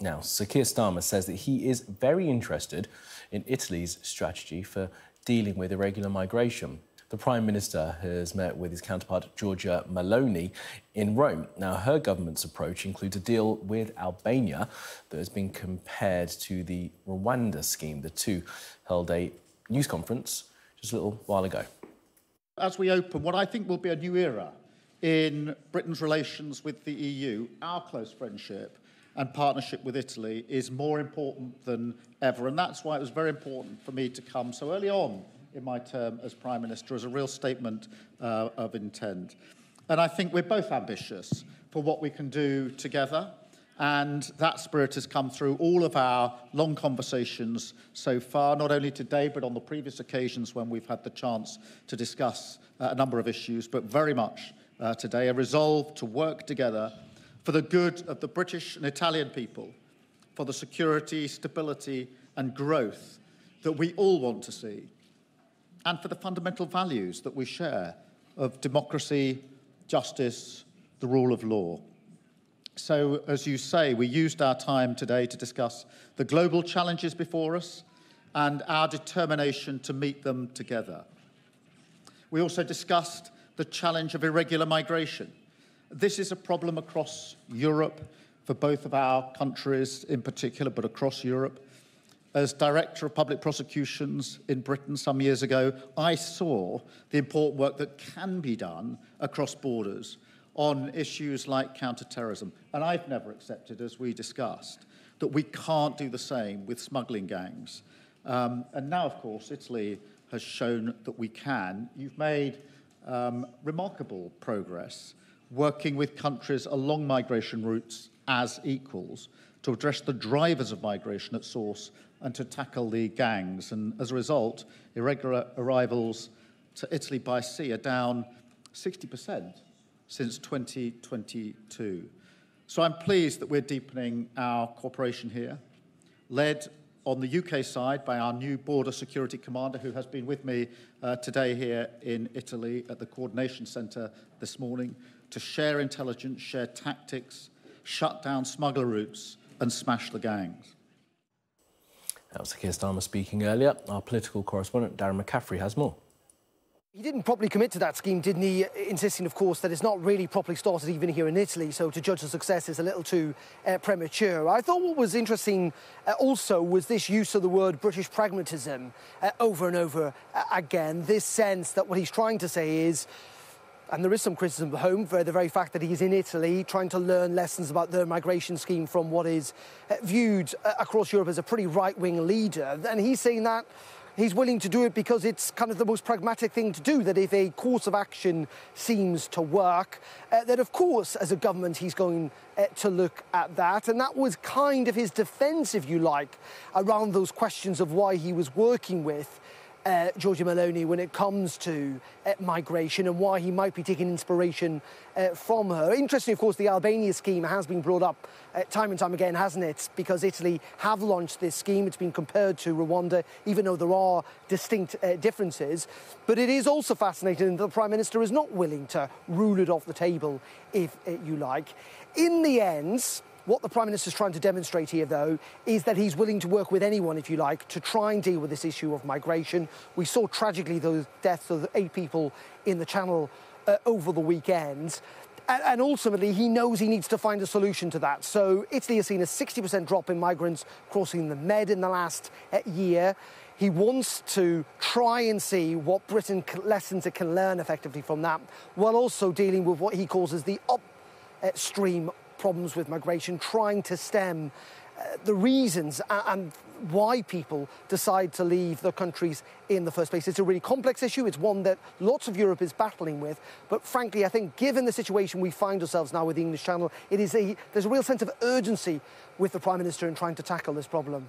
Now, Sir Keir Starmer says that he is very interested in Italy's strategy for dealing with irregular migration. The Prime Minister has met with his counterpart, Giorgia Meloni, in Rome. Now, her government's approach includes a deal with Albania that has been compared to the Rwanda scheme. The two held a news conference just a little while ago. As we open what I think will be a new era in Britain's relations with the EU, our close friendship and partnership with Italy is more important than ever. And that's why it was very important for me to come so early on in my term as Prime Minister as a real statement of intent. And I think we're both ambitious for what we can do together. And that spirit has come through all of our long conversations so far, not only today, but on the previous occasions when we've had the chance to discuss a number of issues, but very much today, a resolve to work together for the good of the British and Italian people, for the security, stability and growth that we all want to see, and for the fundamental values that we share of democracy, justice, the rule of law. So, as you say, we used our time today to discuss the global challenges before us and our determination to meet them together. We also discussed the challenge of irregular migration. This is a problem across Europe for both of our countries in particular, but across Europe. As Director of Public Prosecutions in Britain some years ago, I saw the important work that can be done across borders on issues like counter-terrorism. And I've never accepted, as we discussed, that we can't do the same with smuggling gangs. And now, of course, Italy has shown that we can. You've made remarkable progress working with countries along migration routes as equals to address the drivers of migration at source and to tackle the gangs. And as a result, irregular arrivals to Italy by sea are down 60% since 2022. So I'm pleased that we're deepening our cooperation here, led on the UK side by our new border security commander, who has been with me today here in Italy at the coordination centre this morning, to share intelligence, share tactics, shut down smuggler routes and smash the gangs. That was Keir Starmer speaking earlier. Our political correspondent, Darren McCaffrey, has more. He didn't properly commit to that scheme, didn't he? Insisting, of course, that it's not really properly started even here in Italy, so to judge the success is a little too premature. I thought what was interesting also was this use of the word British pragmatism over and over again. This sense that what he's trying to say is, and there is some criticism at home for the very fact that he's in Italy trying to learn lessons about their migration scheme from what is viewed across Europe as a pretty right-wing leader. And he's saying that he's willing to do it because it's kind of the most pragmatic thing to do, that if a course of action seems to work, that of course, as a government, he's going to look at that. And that was kind of his defence, if you like, around those questions of why he was working with Giorgia Meloni when it comes to migration and why he might be taking inspiration from her. Interestingly, of course, the Albania scheme has been brought up time and time again, hasn't it? Because Italy have launched this scheme. It's been compared to Rwanda, even though there are distinct differences. But it is also fascinating that the Prime Minister is not willing to rule it off the table, if you like. In the end, what the Prime Minister is trying to demonstrate here, though, is that he's willing to work with anyone, if you like, to try and deal with this issue of migration. We saw, tragically, those deaths of 8 people in the Channel over the weekend. And ultimately, he knows he needs to find a solution to that. So Italy has seen a 60% drop in migrants crossing the Med in the last year. He wants to try and see what lessons it can learn effectively from that, while also dealing with what he calls as the upstream problems with migration, trying to stem the reasons and why people decide to leave their countries in the first place. It's a really complex issue. It's one that lots of Europe is battling with. But frankly, I think given the situation we find ourselves now with the English Channel, there's a real sense of urgency with the Prime Minister in trying to tackle this problem.